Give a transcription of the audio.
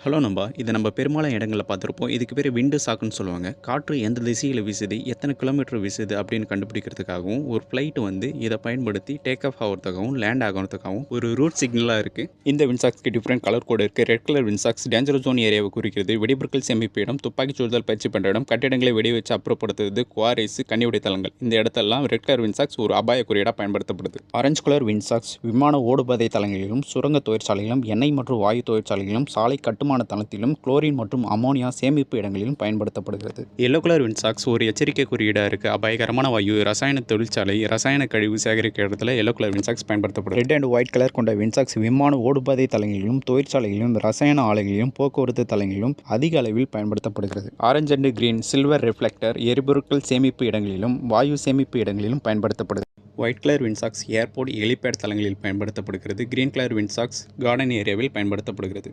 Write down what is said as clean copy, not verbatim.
Hello நண்பா. இது நம்ம பெரும்பாலான இடங்கள்ல பார்த்துருப்போம். இதுக்கு பேரு விண்டு சாக்குன்னு சொல்லுவாங்க. காற்று எந்த திசையில வீசுது, எத்தனை கிலோமீட்டர் வீசுது அப்படின்னு கண்டுபிடிக்கிறதுக்காகவும், ஒரு ஃப்ளைட் வந்து இத பயன்படுத்தி டேக் ஆஃப் ஆகுறதுக்காகவும், லேண்ட் ஆகுறதுக்காகவும் ஒரு ரூட் சிக்னலா இருக்கு. இந்த விண்ட்சாக்ஸ்க்கு டிஃபரெண்ட் கலர் கோடு இருக்கு. ரெட் கலர் விண்ட்சாக்ஸ் டேஞ்சர் ஜோன் ஏரியாவை குறிக்கிறது. வெடிபொருட்கள் சேமிப்பு இடம், துப்பாக்கிச் சுடுதல் பயிற்சி பண்ற இடம், கட்டிடங்களை வெடி வச்சு அப்புறப்படுத்துறது, குவாரிஸ், கன்னிவெடி தளங்கள். இந்த இடத்தெல்லாம் ரெட் கலர் விண்ட்சாக்ஸ் ஒரு அபாய குறியீடா பயன்படுத்தப்படுது. ஆரஞ்சு கலர் விண்ட்சாக்ஸ் விமான ஓடுபாதை தளங்களிலும், சுரங்க தொழிற்சாலைகளிலும், எண்ணெய் மற்றும் வாயு தொழிற்சாலைகளிலும், சாலை கட்டுமான தளத்திலும், குளோரின் மற்றும் அமோனியா சேமிப்பு இடங்களிலும் பயன்படுத்தப்படுகிறது. எல்லோ கலர் விண்ட்சாக்ஸ் ஒரு எச்சரிக்கை குறியீடா இருக்கு. அபாயகரமான வாயு, ரசாயன தொழிற்சாலை, ரசாயன கழிவு சேகரிக்கிற இடத்துல எல்லோ கலர் விண்ட்சாக்ஸ் பயன்படுத்தப்படுது. ரெட் அண்ட் ஒயிட் கலர் கொண்ட விண்ட்சாக்ஸ் விமான ஓடுபாதை தளங்களிலும், தொழிற்சாலைகளிலும், ரசாயன ஆலைகளிலும், போக்குவரத்து தளங்களிலும் அதிக அளவில் பயன்படுத்தப்படுகிறது. Orange and green silver reflector எரிபொருட்கள் சேமிப்பு இடங்களிலும், வாயு சேமிப்பு இடங்களிலும் பயன்படுத்தப்படுது. White colour windsocks airport, helipad தளங்களில் பயன்படுத்தப்படுகிறது. கிரீன் கலர் விண்ட்சாக்ஸ் கார்டன் ஏரியாவில் பயன்படுத்தப்படுகிறது.